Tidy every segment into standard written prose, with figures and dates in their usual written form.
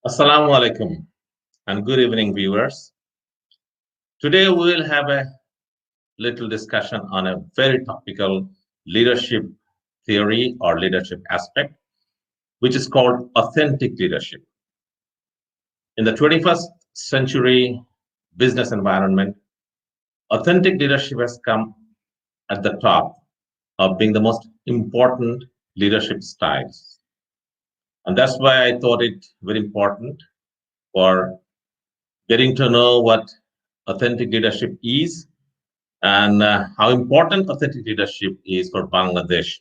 Assalamu alaikum and good evening, viewers. Today we will have a little discussion on a very topical leadership theory or leadership aspect, which is called authentic leadership. In the 21st century business environment, authentic leadership has come at the top of being the most important leadership styles. And that's why I thought it very important for getting to know what authentic leadership is and how important authentic leadership is for Bangladesh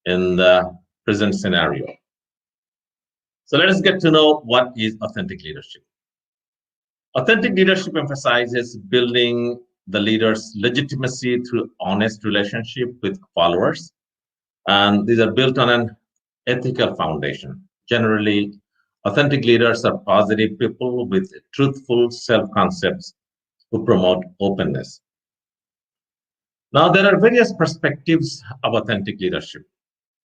in the present scenario. So let us get to know what is authentic leadership. Authentic leadership emphasizes building the leader's legitimacy through honest relationship with followers, and these are built on an ethical foundation. Generally, authentic leaders are positive people with truthful self-concepts who promote openness. Now, there are various perspectives of authentic leadership.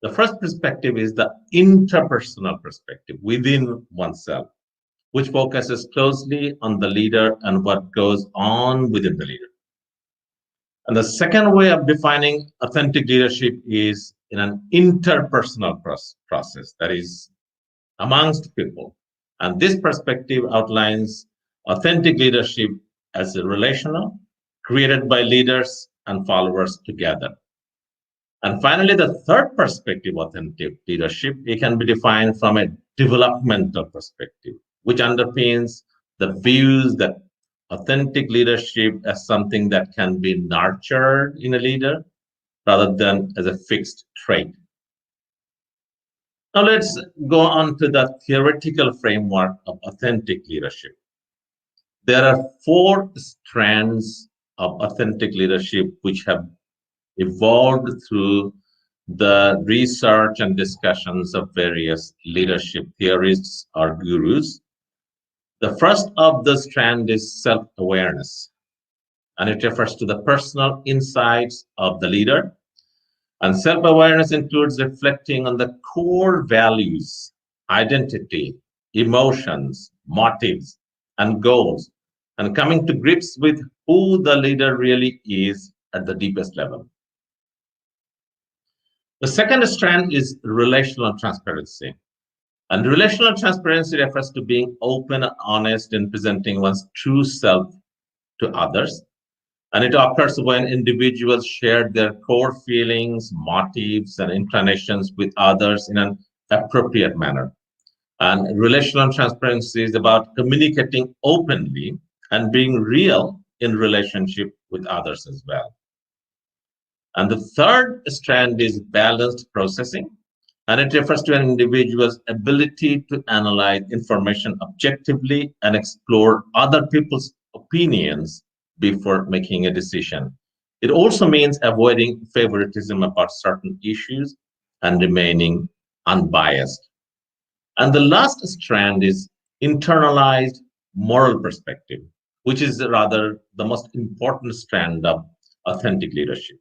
The first perspective is the interpersonal perspective within oneself, which focuses closely on the leader and what goes on within the leader. And the second way of defining authentic leadership is in an interpersonal process, that is, amongst people. And this perspective outlines authentic leadership as a relational, created by leaders and followers together. And finally, the third perspective, authentic leadership, it can be defined from a developmental perspective, which underpins the views that authentic leadership as something that can be nurtured in a leader rather than as a fixed trait. Now let's go on to the theoretical framework of authentic leadership. There are four strands of authentic leadership which have evolved through the research and discussions of various leadership theorists or gurus. The first of the strand is self-awareness, and it refers to the personal insights of the leader. And self-awareness includes reflecting on the core values, identity, emotions, motives, and goals, and coming to grips with who the leader really is at the deepest level. The second strand is relational transparency. And relational transparency refers to being open and honest in presenting one's true self to others. And it occurs when individuals share their core feelings, motives, and inclinations with others in an appropriate manner. And relational transparency is about communicating openly and being real in relationship with others as well. And the third strand is balanced processing, and it refers to an individual's ability to analyze information objectively and explore other people's opinions before making a decision. It also means avoiding favoritism about certain issues and remaining unbiased. And the last strand is internalized moral perspective, which is rather the most important strand of authentic leadership.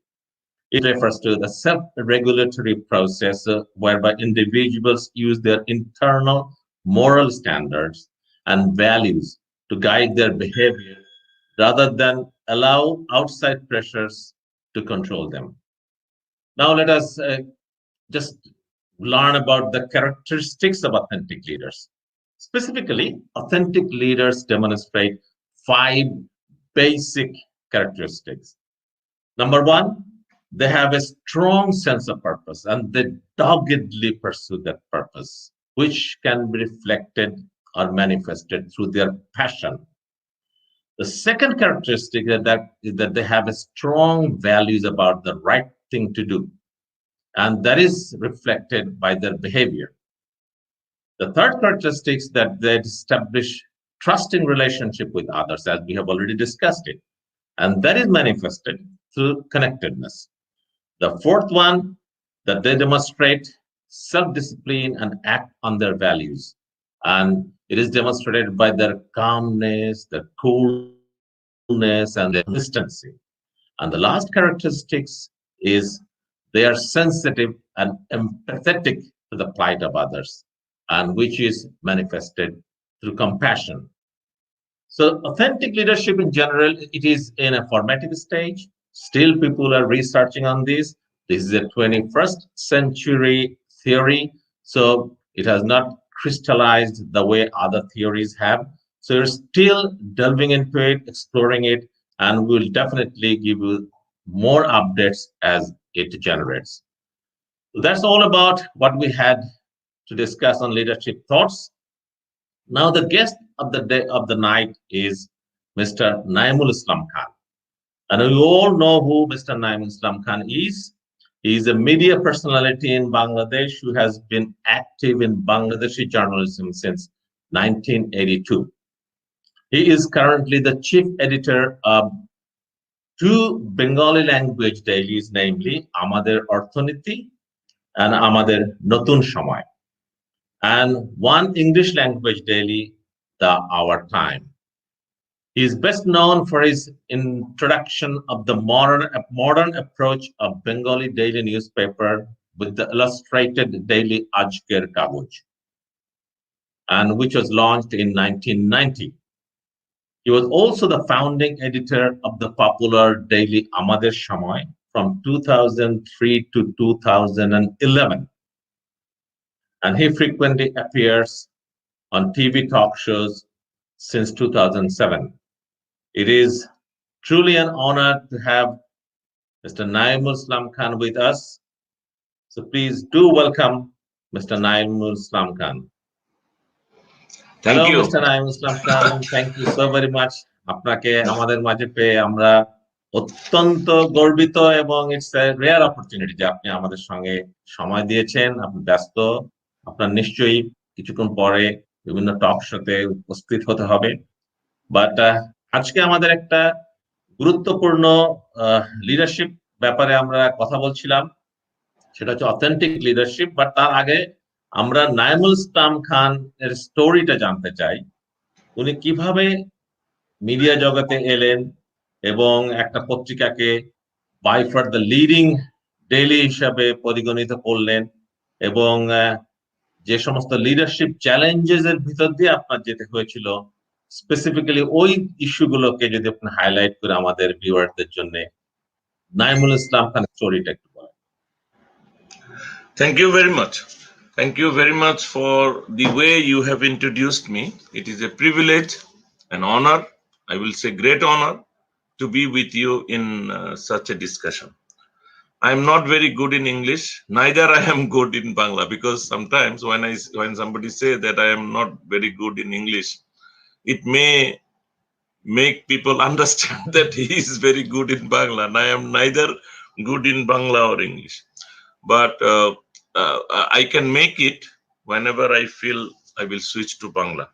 It refers to the self-regulatory process whereby individuals use their internal moral standards and values to guide their behavior rather than allow outside pressures to control them. Now, let us just learn about the characteristics of authentic leaders. Specifically, authentic leaders demonstrate five basic characteristics. Number one, they have a strong sense of purpose and they doggedly pursue that purpose, which can be reflected or manifested through their passion. The second characteristic is that they have a strong values about the right thing to do, and that is reflected by their behavior. The third characteristic is that they establish trusting relationship with others, as we have already discussed it, and that is manifested through connectedness. The fourth one, that they demonstrate self-discipline and act on their values. And it is demonstrated by their calmness, their coolness, and their consistency. And the last characteristics is they are sensitive and empathetic to the plight of others. and which is manifested through compassion. So authentic leadership in general, it is in a formative stage. Still, people are researching on this. This is a 21st century theory, so it has not crystallized the way other theories have. So you're still delving into it, exploring it, and we'll definitely give you more updates as it generates. So that's all about what we had to discuss on leadership thoughts. Now, the guest of the day of the night is Mr. Naimul Islam Khan. And we all know who Mr. Naimul Islam Khan is. He is a media personality in Bangladesh who has been active in Bangladeshi journalism since 1982. He is currently the chief editor of two Bengali language dailies, namely Amader Orthaniti and Amader Notun Shomoy, and one English language daily, The Our Time. He is best known for his introduction of the modern approach of Bengali daily newspaper with the illustrated daily Ajker Kagoj, and which was launched in 1990. He was also the founding editor of the popular daily Amader Shomoy from 2003 to 2011, and he frequently appears on TV talk shows since 2007. It is truly an honor to have Mr. Naimul Islam Khan with us. So please do welcome Mr. Naimul Islam Khan. Thank Hello, you. Mr. Naimul Islam Khan. Thank you so very much. আপনাকে আমাদের মাঝে পেয়ে আমরা অত্যন্ত গর্বিত এবং it's a rare opportunity যে আপনি আমাদের সঙ্গে সময় দিয়েছেন। আপনি ব্যস্ত, আপনার নিশ্চয়ই কিছুক্ষণ পরে বিভিন্ন টক শোতে উপস্থিত হতে হবে। বাট আজকে আমাদের একটা গুরুত্বপূর্ণ লিডারশিপ ব্যাপারে আমরা কথা বলছিলাম, সেটা হচ্ছে অথেন্টিক লিডারশিপ। বাট তার আগে আমরা নাইমুল ইসলাম খান এর স্টোরিটা জানতে চাই। উনি কিভাবে মিডিয়া জগতে এলেন এবং একটা পত্রিকাকে by far the leading daily হিসাবে পরিগণিত করলেন, এবং যে সমস্ত লিডারশিপ চ্যালেঞ্জেস এর ভিতর দিয়ে আপনার যেতে হয়েছিল, স্পেসিফিক্যালি ওই ইস্যুগুলোকে যদি আপনি হাইলাইট করে আমাদের ভিউয়ারদের জন্য নাইমুল ইসলাম খানের স্টোরিটা একটু বলেন। Thank you very much. Thank you very much for the way you have introduced me. It is a privilege, an honor, I will say great honor, to be with you in such a discussion. I am not very good in English, neither I am good in Bangla, because sometimes when somebody say that I am not very good in English, it may make people understand that he is very good in Bangla, and I am neither good in Bangla or English. But I can make it whenever I feel I will switch to Bangla.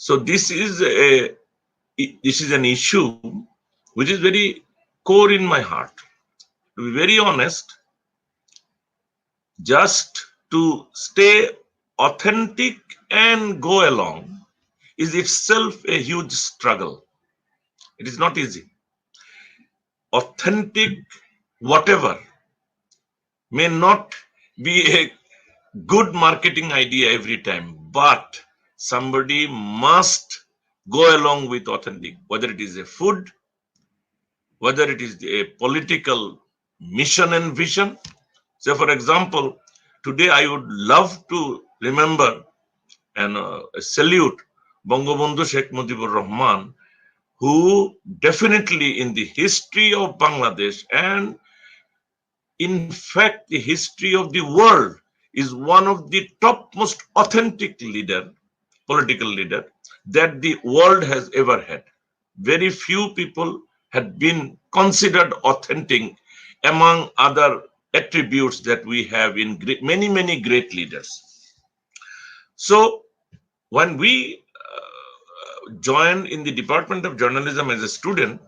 So this is an issue which is very core in my heart. To be very honest, just to stay authentic and go along is itself a huge struggle. It is not easy. Authentic whatever may not be a good marketing idea every time, but somebody must go along with authentic, whether it is a food, whether it is a political mission and vision. So for example, today I would love to remember and salute Bangabandhu Sheikh Mujibur Rahman, who definitely in the history of Bangladesh and in fact the history of the world is one of the topmost authentic political leader that the world has ever had. Very few people had been considered authentic among other attributes that we have in many great leaders. So when we joined in the Department of Journalism as a student,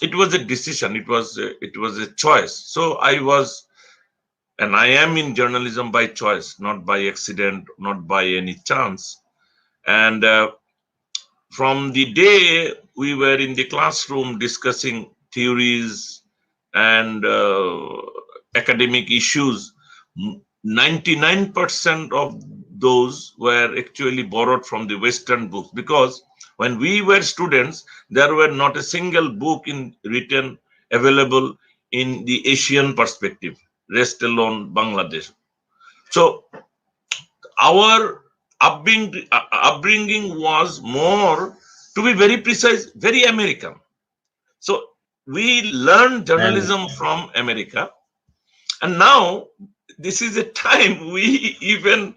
it was a decision, it was a choice. So I was, and I am in journalism by choice, not by accident, not by any chance. And from the day we were in the classroom discussing theories and academic issues, 99% of those were actually borrowed from the Western books, because when we were students, there were not a single book in written available in the Asian perspective, rest alone Bangladesh. So our upbringing was more, to be very precise, very American. So we learned And journalism from America, and now this is a time we even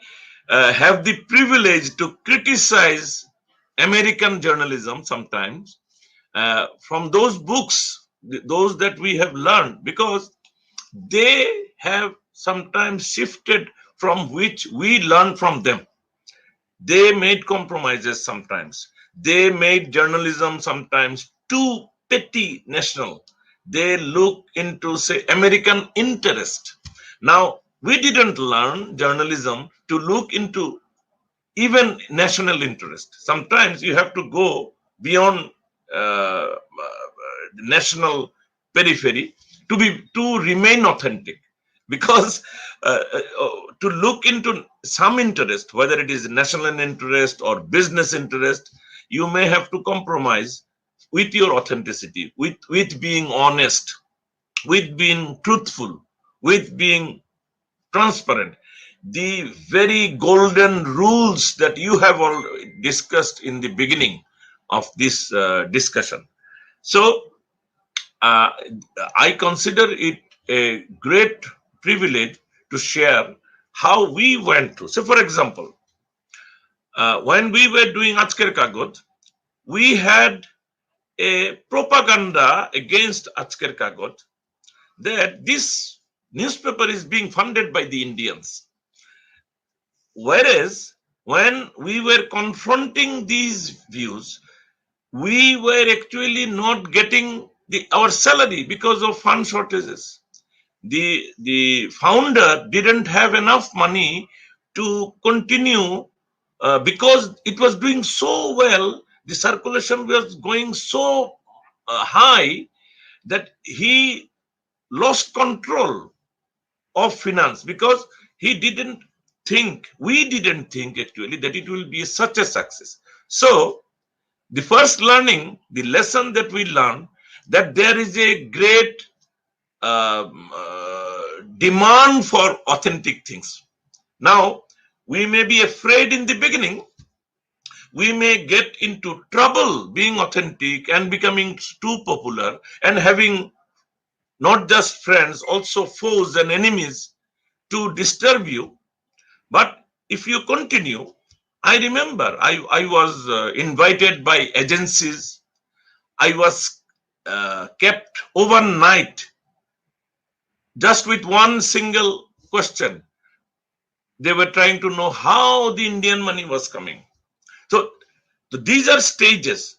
have the privilege to criticize American journalism sometimes from those books, those that we have learned, because they have sometimes shifted from which we learn from them. They made compromises sometimes. They made journalism sometimes too petty national. They look into, say, American interest. Now, we didn't learn journalism to look into even national interest. Sometimes you have to go beyond national periphery to remain authentic, because to look into some interest, whether it is national interest or business interest, you may have to compromise with your authenticity, with being honest, with being truthful, with being transparent. The very golden rules that you have all discussed in the beginning of this discussion. So uh, I consider it a great privilege to share how we went through. So, for example, when we were doing Ajker Kagoj, we had a propaganda against Ajker Kagoj that this newspaper is being funded by the Indians. Whereas, when we were confronting these views, we were actually not getting our salary because of fund shortages. The founder didn't have enough money to continue, because it was doing so well, the circulation was going so high, that he lost control of finance, because we didn't think actually that it will be such a success. So the first learning, the lesson that we learned, that there is a great demand for authentic things. Now, we may be afraid in the beginning, we may get into trouble being authentic and becoming too popular and having not just friends, also foes and enemies to disturb you. But if you continue, I remember I was invited by agencies, I was kept overnight just with one single question. They were trying to know how the Indian money was coming. So, these are stages.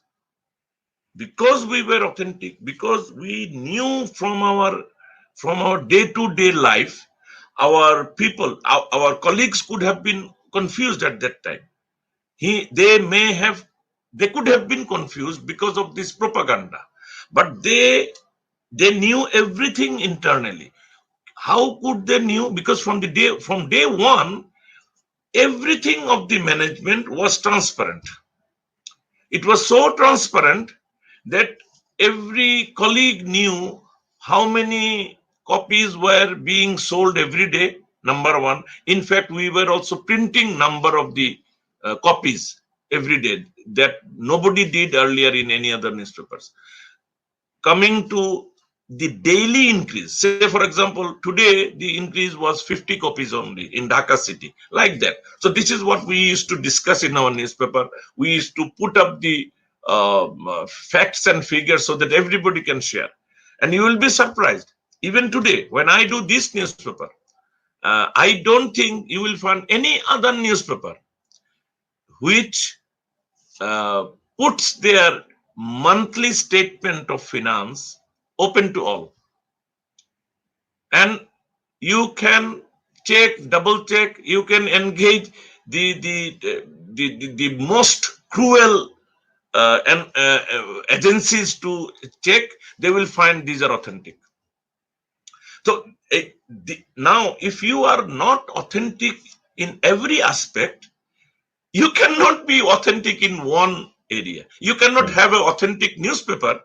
Because we were authentic, because we knew from our day-to-day life, our people, our colleagues could have been confused at that time. They may have, they could have been confused because of this propaganda, but they knew everything internally. How could they knew? Because from day one, everything of the management was transparent. It was so transparent that every colleague knew how many copies were being sold every day. Number one. In fact, we were also printing number of the copies every day that nobody did earlier in any other newspapers. Coming to the daily increase, say for example, today the increase was 50 copies only in Dhaka city, like that. So this is what we used to discuss in our newspaper. We used to put up the facts and figures so that everybody can share. And you will be surprised, even today when I do this newspaper, I don't think you will find any other newspaper which uh, puts their monthly statement of finance open to all, and you can check, double check, you can engage the most cruel agencies to check. They will find these are authentic. So now if you are not authentic in every aspect. You cannot be authentic in one area. You cannot Mm. have an authentic newspaper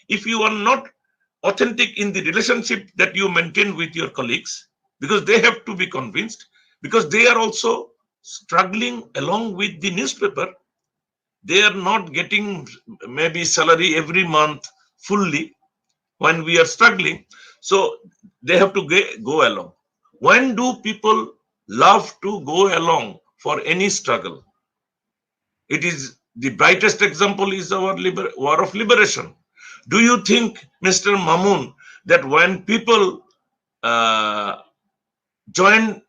if you are not authentic in the relationship that you maintain with your colleagues, because they have to be convinced, because they are also struggling along with the newspaper. They are not getting maybe salary every month fully when we are struggling. So they have to go along. When do people love to go along for any struggle? It is the brightest example is our war of liberation. Do you think, Mr. Mamun, that when people uh, joined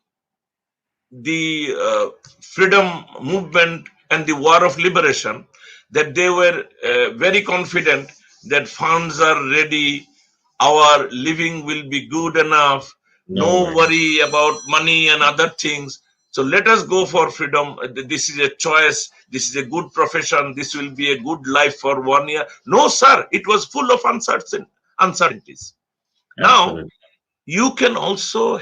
the freedom movement and the war of liberation, that they were very confident that funds are ready, our living will be good enough, No no way. worry about money and other things. So let us go for freedom. This is a choice. This is a good profession. This will be a good life for 1 year. No, sir. It was full of uncertainties. Now, Absolutely. you can also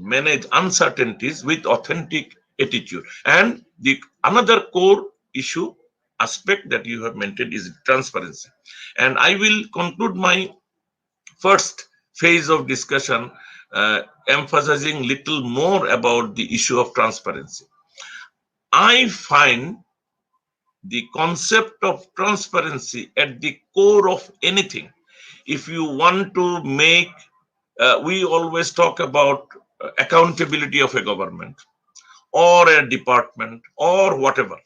manage uncertainties with authentic attitude. And the another core issue aspect that you have mentioned is transparency. And I will conclude my first phase of discussion emphasizing little more about the issue of transparency. I find the concept of transparency at the core of anything. If you want to make, we always talk about accountability of a government or a department or whatever.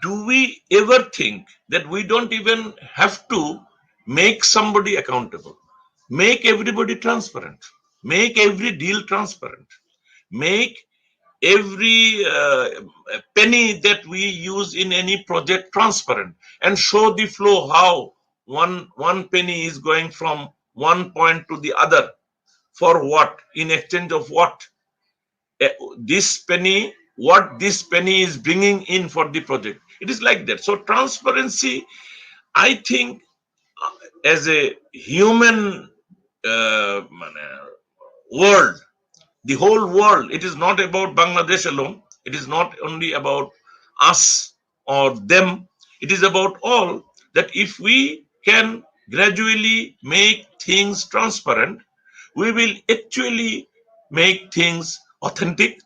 Do we ever think that we don't even have to make somebody accountable? Make everybody transparent. Make every deal transparent. Make every penny that we use in any project transparent, and show the flow how one penny is going from one point to the other, for what, in exchange of what. This penny, what this penny is bringing in for the project. It is like that. So transparency, I think, as a human world, the whole world, it is not about Bangladesh alone. It is not only about us or them. It is about all, that if we can gradually make things transparent, we will actually make things authentic.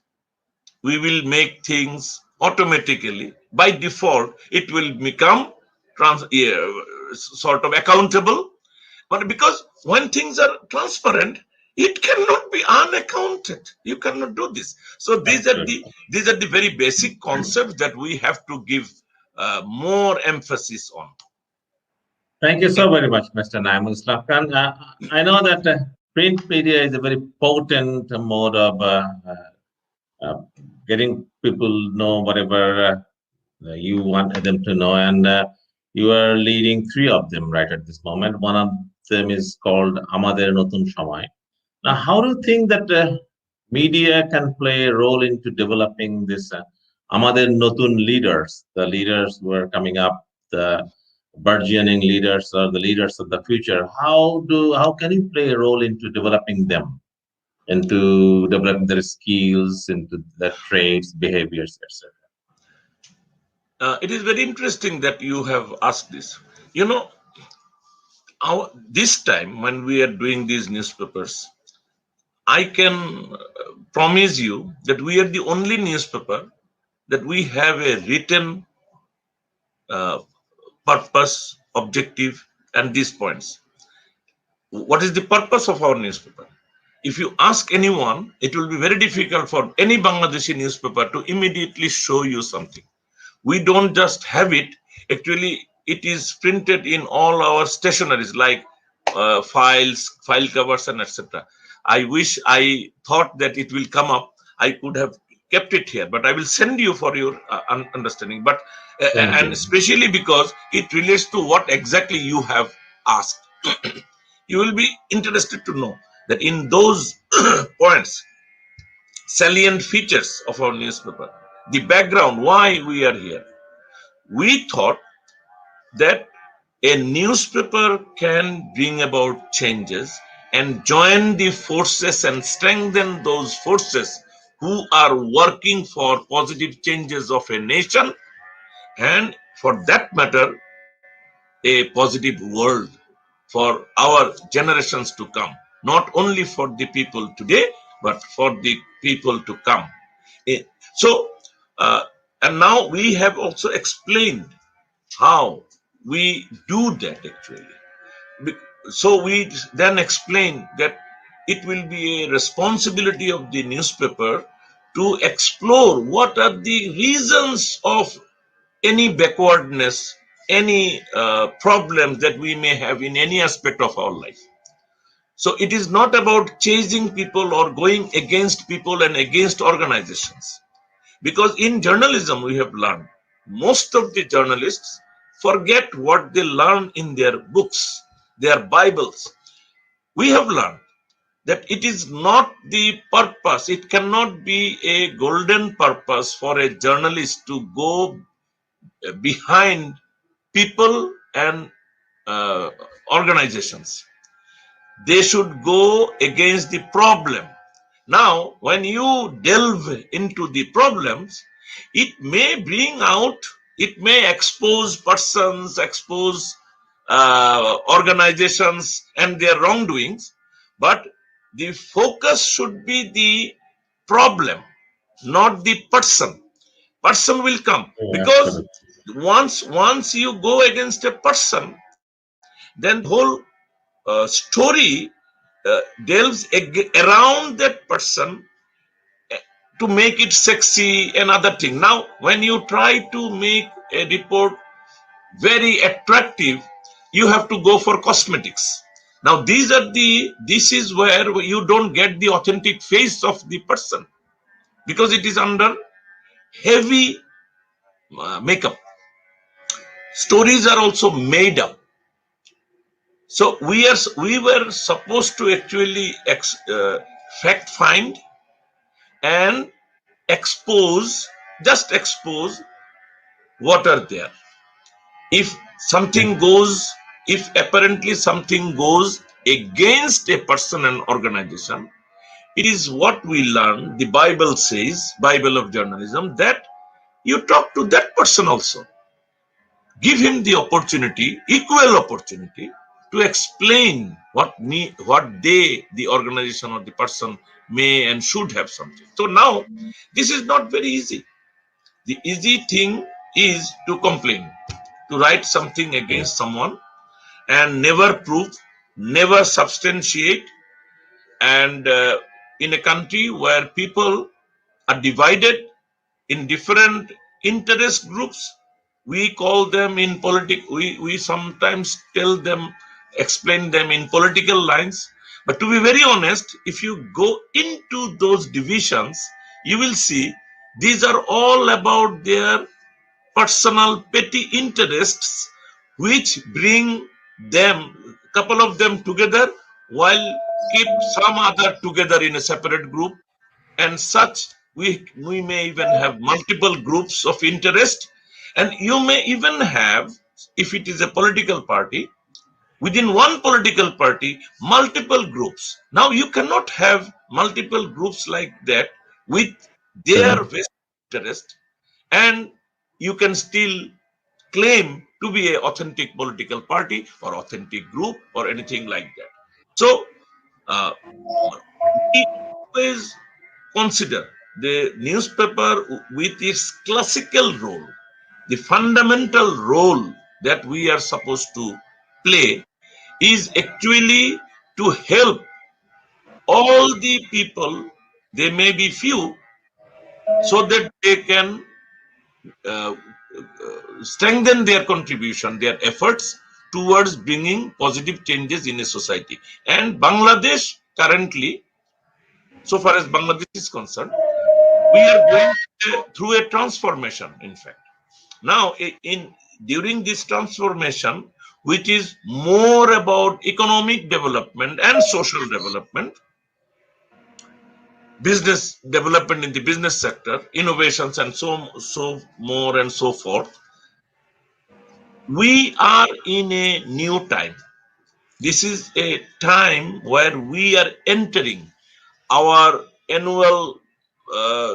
We will make things automatically by default. It will become sort of accountable. But because when things are transparent, it cannot be unaccounted. You cannot do this. So Absolutely. these are the very basic concepts that we have to give more emphasis on. Thank you so very much, Mr. Naimul Islam Khan. I know that print media is a very potent mode of uh, getting people know whatever you want them to know, and you are leading three of them right at this moment. One of them is called Amader Notun Shomoy. Now, how do you think that media can play a role into developing this Amader Notun leaders, the leaders who are coming up, the burgeoning leaders or the leaders of the future? How can you play a role into developing them, into developing their skills, into their traits, behaviors, etc.? It is very interesting that you have asked this. You know, this time when we are doing these newspapers, I can promise you that we are the only newspaper that we have a written uh, purpose, objective, and these points. What is the purpose of our newspaper? If you ask anyone, it will be very difficult for any Bangladeshi newspaper to immediately show you something. We don't just have it. Actually, it is printed in all our stationaries like files, file covers, and etc. I wish I thought that it will come up. I could have kept it here, but I will send you for your understanding. But Thank and you. especially because it relates to what exactly you have asked. You will be interested to know that in those points, salient features of our newspaper, the background, why we are here. We thought that a newspaper can bring about changes and join the forces and strengthen those forces who are working for positive changes of a nation and, for that matter, a positive world for our generations to come, not only for the people today, but for the people to come. Eh, So, uh, and now we have also explained how we do that actually. So we then explain that it will be a responsibility of the newspaper to explore what are the reasons of any backwardness, any problems that we may have in any aspect of our life. So it is not about chasing people or going against people and against organizations. Because in journalism, we have learned most of the journalists forget what they learn in their books, their Bibles. We have learned that it is not the purpose, it cannot be a golden purpose for a journalist to go behind people and uh, organizations. They should go against the problem. Now, when you delve into the problems, it may bring out, it may expose persons, expose organizations and their wrongdoings, but the focus should be the problem, not the person. Person will come Yeah, because absolutely. once you go against a person, then the whole story delves around that person to make it sexy and other thing. Now, when you try to make a report very attractive, you have to go for cosmetics. Now, this is where you don't get the authentic face of the person because it is under heavy makeup. Stories are also made up. So we were supposed to actually fact find and expose, just expose what are there. If Yeah. something goes, if apparently something goes against a person and organization, it is what we learn. The Bible says, Bible of journalism, that you talk to that person also. Give him the opportunity, equal opportunity, to explain what they, the organization or the person, may and should have something. So now, this is not very easy. The easy thing is to complain, to write something Yeah. against someone and never prove, never substantiate. And in a country where people are divided in different interest groups, we call them in we sometimes tell them, explain them in political lines. But to be very honest, if you go into those divisions, you will see these are all about their personal petty interests, which bring them, couple of them together, while keep some other together in a separate group. And such, we may even have multiple groups of interest. And you may even have, if it is a political party, within one political party, multiple groups. Now you cannot have multiple groups like that with their True. vested interest, and you can still claim to be an authentic political party or authentic group or anything like that. So uh, we always consider the newspaper with its classical role, the fundamental role that we are supposed to play is actually to help all the people, they may be few, so that they can uh, strengthen their contribution, their efforts towards bringing positive changes in a society. And Bangladesh currently, so far as Bangladesh is concerned, we are going through a transformation, in fact. Now, in during this transformation, which is more about economic development and social development, business development in the business sector, innovations, and so more and so forth, we are in a new time. This is a time where we are entering our annual uh,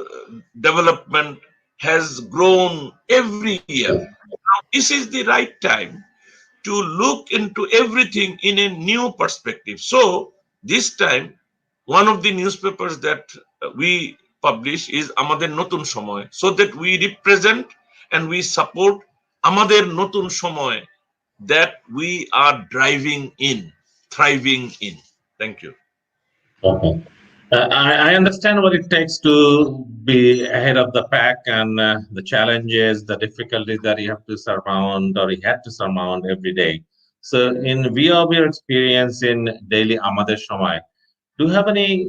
development has grown every year. Now, this is the right time to look into everything in a new perspective. So, this time, one of the newspapers that we publish is Amader Notun Shomoy, so that we represent and we support Amader Notun Shomoy that we are driving in, thriving in. Thank you. Okay. I understand what it takes to be ahead of the pack and the challenges, the difficulties that you have to surmount or you had to surmount every day. So, in view of your experience in daily Amadesh Shamai, do you have any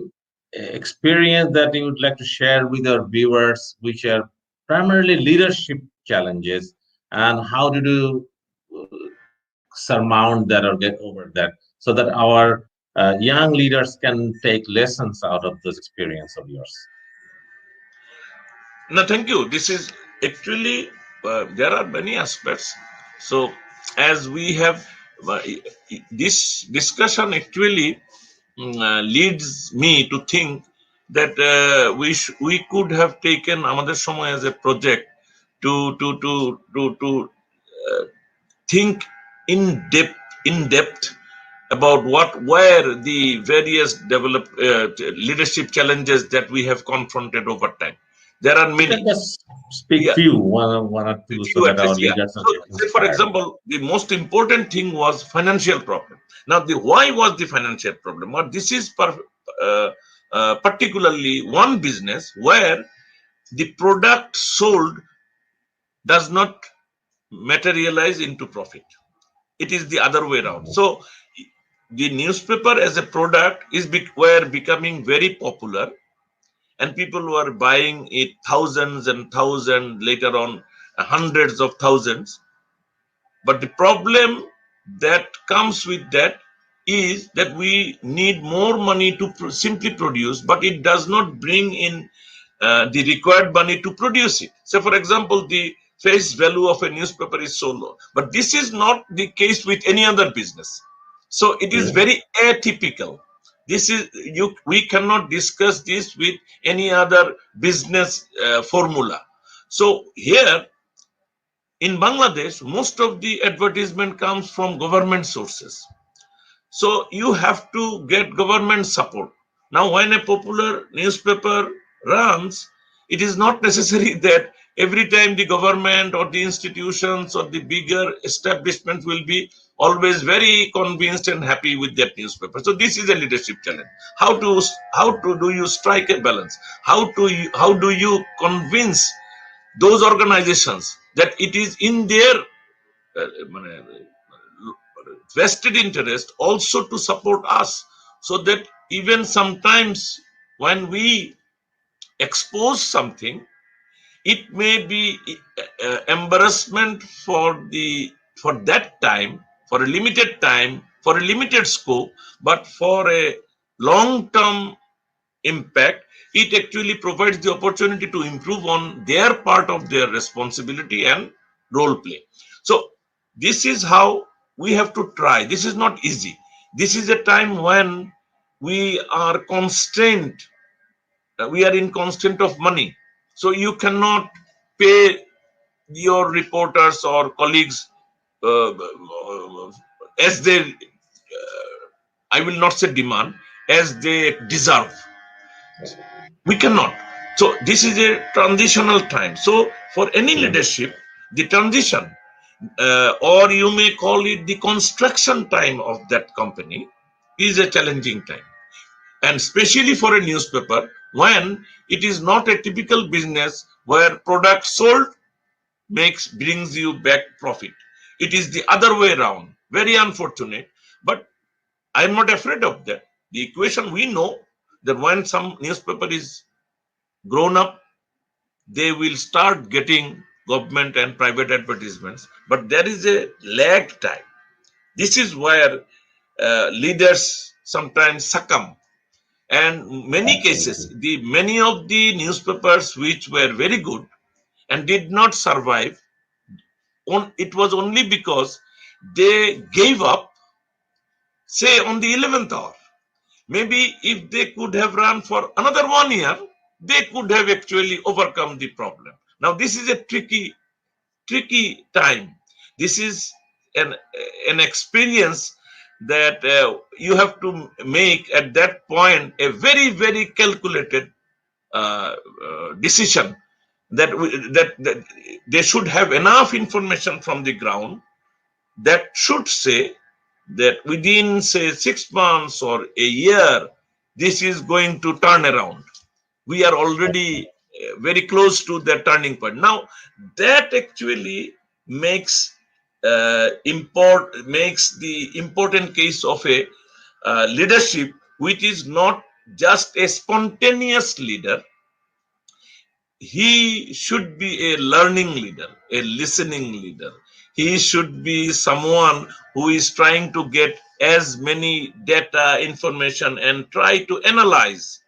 experience that you would like to share with our viewers, which are primarily leadership challenges, and how do you surmount that or get over that so that our young leaders can take lessons out of this experience of yours? No, thank you. This is actually, there are many aspects. So, as we have uh, this discussion actually leads me to think that we could have taken আমাদের সময় as a project to think in depth about what were the various leadership challenges that we have confronted over time. There are You can many. just speak Yeah, one or two so few that at our least. Yeah. leaders So, will get say for inspired. example, the most important thing was financial problem. Now, the why was the financial problem? Or this is uh, particularly one business where the product sold does not materialize into profit. It is the other way around. Mhm. So, the newspaper as a product were becoming very popular, and people were buying it thousands and thousands, later on hundreds of thousands. But the problem that comes with that is that we need more money to simply produce, but it does not bring in the required money to produce it. So, for example, the face value of a newspaper is so low, but this is not the case with any other business. So, it is Okay. very atypical. This is we cannot discuss this with any other business formula. So, here in Bangladesh, most of the advertisement comes from government sources. So you have to get government support. Now, when a popular newspaper runs, it is not necessary that every time the government or the institutions or the bigger establishment will be always very convinced and happy with that newspaper. So this is a leadership challenge. How to do you strike a balance? How do you convince those organizations that it is in their মানে, vested interest also to support us, so that even sometimes when we expose something, it may be embarrassment for that time, for a limited time, for a limited scope, but for a long term impact, it actually provides the opportunity to improve on their part of their responsibility and role play. So, this is how we have to try. This is not easy. This is a time when we are constrained, we are in constraint of money. So, you cannot pay your reporters or colleagues as they, I will not say demand, as they deserve. We cannot. So this is a transitional time. So for any Mhm. leadership, the transition, or you may call it the construction time of that company, is a challenging time, and especially for a newspaper when it is not a typical business where product sold makes brings you back profit. It is the other way around. Very unfortunate, but I'm not afraid of that. The equation, we know that when some newspaper is grown up, they will start getting government and private advertisements, but there is a lag time. This is where leaders sometimes succumb, and many cases, Absolutely. the many of the newspapers which were very good and did not survive, it was only because they gave up say on the 11th hour. Maybe if they could have run for another 1 year, they could have actually overcome the problem. Now, this is a tricky time. This is an, an experience that you have to make at that point a very calculated decision that, that they should have enough information from the ground that should say that within, say, 6 months or a year, this is going to turn around. We are already very close to the turning point. Now, that actually makes makes the important case of a leadership which is not just a spontaneous leader. He should be a learning leader, a listening leader. He should be someone who is trying to get as many data, information, and try to analyze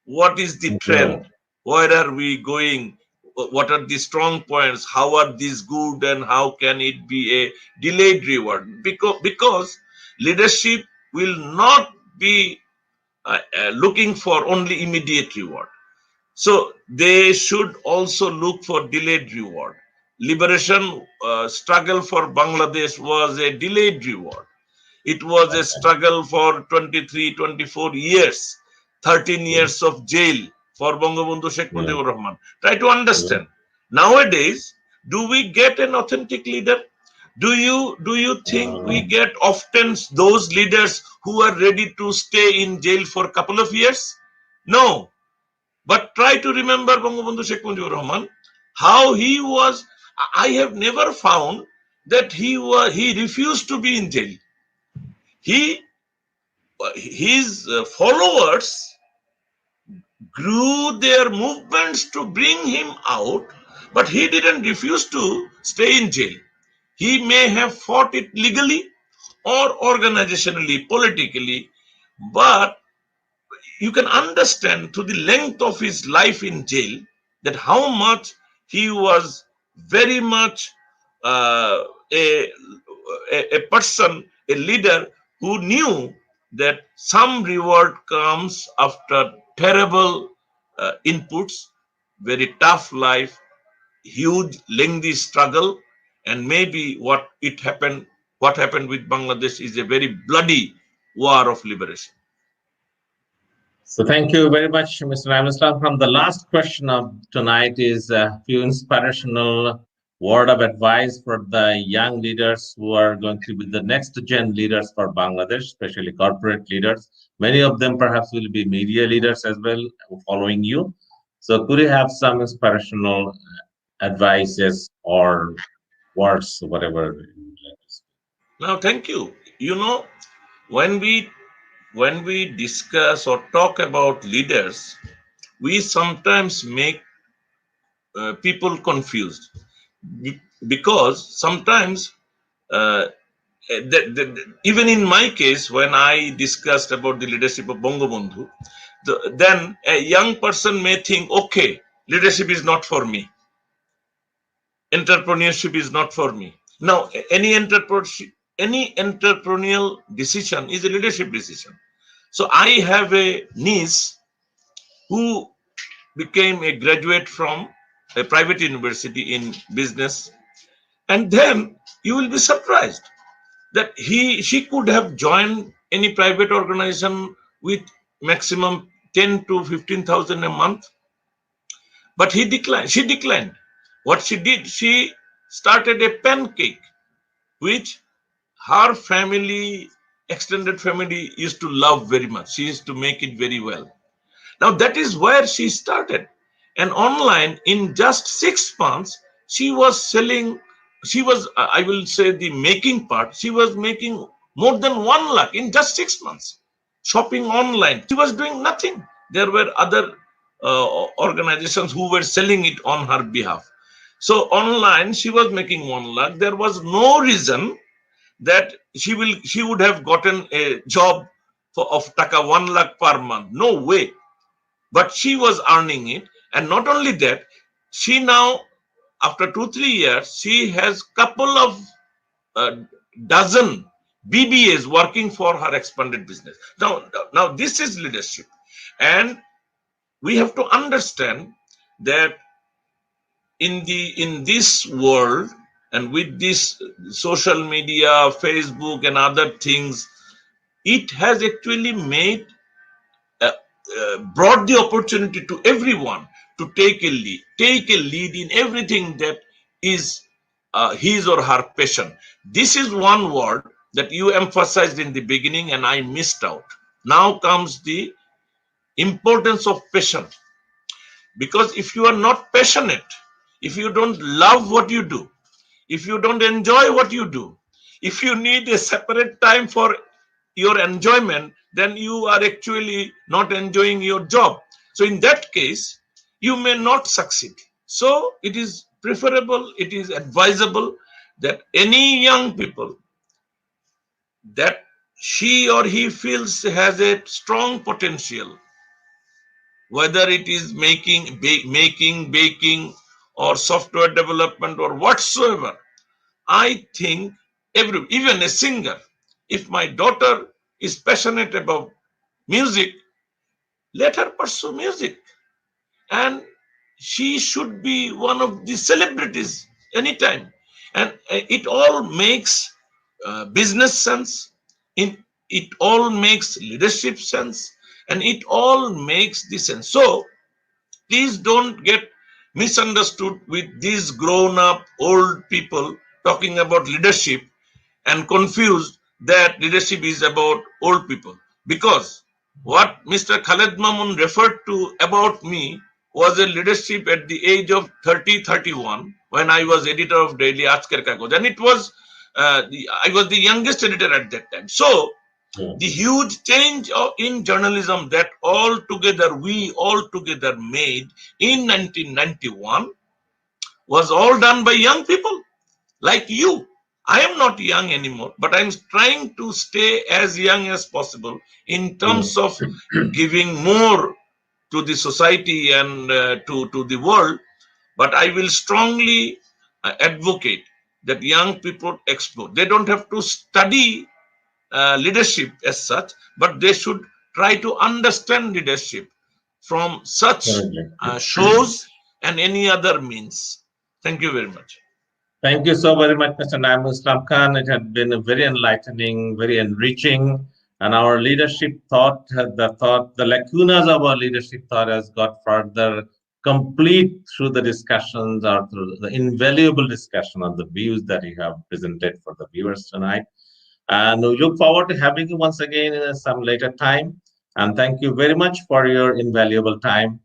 what is the Yeah. trend, where are we going, what are the strong points, how are these good, and how can it be a delayed reward. Because leadership will not be looking for only immediate reward. So they should also look for delayed reward. Liberation struggle for Bangladesh was a delayed reward. It was a struggle for 23, 24 years, 13 Yeah. years of jail for Bangabandhu Sheikh Yeah. Mujibur Rahman. Try to Yeah. understand. Nowadays, do we get an authentic leader? Do you think we Uh, get often those leaders who are ready to stay in jail for a couple of years? No. But try to remember Bangabandhu Sheikh Mujibur Rahman, how he was. I have never found that he refused to be in jail. He his followers grew their movements to bring him out, but he didn't refuse to stay in jail. He may have fought it legally or organizationally, politically, but you can understand through the length of his life in jail that how much he was very much uh, a, a person, a leader who knew that some reward comes after terrible inputs, very tough life, huge lengthy struggle, and maybe what happened with Bangladesh is a very bloody war of liberation. So thank you very much, Mr. Amislam. From the last question of tonight is a few inspirational word of advice for the young leaders who are going to be the next gen leaders for Bangladesh, especially corporate leaders. Many of them perhaps will be media leaders as well, following you. So could you have some inspirational advices or words, whatever you would like to say? Now, thank you. You know, when we discuss or talk about leaders, we sometimes make people confused. Because sometimes even in my case, when I discussed about the leadership of Bangabandhu, then a young person may think, okay, leadership is not for me, entrepreneurship is not for me. Now, any entrepreneurial decision is a leadership decision. So I have a niece who became a graduate from a private university in business, and then you will be surprised that she could have joined any private organization with maximum 10 to 15,000 a month, but she declined. What she did, she started a pancake which her family, extended family, used to love very much. She used to make it very well. Now that is where she started. And online, in just 6 months, she was selling, she was, I will say the making part, she was making more than 1 lakh in just 6 months. Shopping online. She was doing nothing. There were other organizations who were selling it on her behalf. So online, she was making 1 lakh. There was no reason that she would have gotten a job of taka 1 lakh per month. No way. But she was earning it. And not only that, she now, after 2 3 years, she has couple of uh, dozen BBAs working for her expanded business. Now this is leadership, and we have to understand that in this world, and with this social media, Facebook and other things, it has actually made brought the opportunity to everyone to take a lead in everything that is his or her passion. This is one word that you emphasized in the beginning and I missed out. Now comes the importance of passion, because if you are not passionate, if you don't love what you do, if you don't enjoy what you do, if you need a separate time for your enjoyment, then you are actually not enjoying your job. So in that case, you may not succeed. So it is preferable, it is advisable that any young people that she or he feels has a strong potential, whether it is making, baking, or software development or whatsoever, I think even a singer, if my daughter is passionate about music, let her pursue music, and she should be one of the celebrities anytime. And it all makes business sense, it all makes leadership sense, and it all makes the sense. So please don't get misunderstood with these grown up old people talking about leadership and confused that leadership is about old people. Because what Mr. Khaled Mamun referred to about me was a leadership at the age of 30, 31, when I was editor of Daily Ajker Kagoj. And it was, I was the youngest editor at that time. So the huge change in journalism that we all together made in 1991 was all done by young people like you. I am not young anymore, but I'm trying to stay as young as possible in terms of giving more to the society and to the world. But I will strongly advocate that young people explore. They don't have to study leadership as such, but they should try to understand leadership from such shows and any other means. Thank you very much. Thank you so very much, Mr. Naim Islam Khan. It had been a very enlightening, very enriching, and our leadership thought, the lacunas of our leadership thought has got further complete through the discussions or through the invaluable discussion on the views that you have presented for the viewers tonight. And we look forward to having you once again in some later time. And thank you very much for your invaluable time.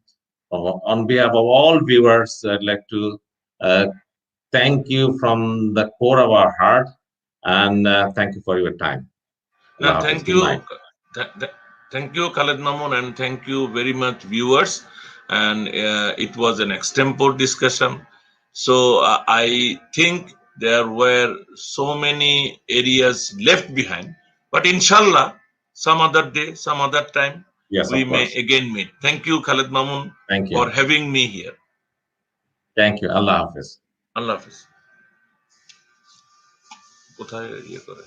On behalf of all viewers, I'd like to uh, thank you from the core of our heart, and thank you for your time. Allah Now, Hafiz. Good night. thank you, Khaled Mamun, and thank you very much, viewers. And it was an extempore discussion. So I think there were so many areas left behind, but inshallah, some other day, some other time, Yes, we of may course. again meet. Thank you, Khaled Mamun, Thank for you. having me here. Thank you. Allah Hafiz. Allah Hafiz. কোথায় ইয়ে করে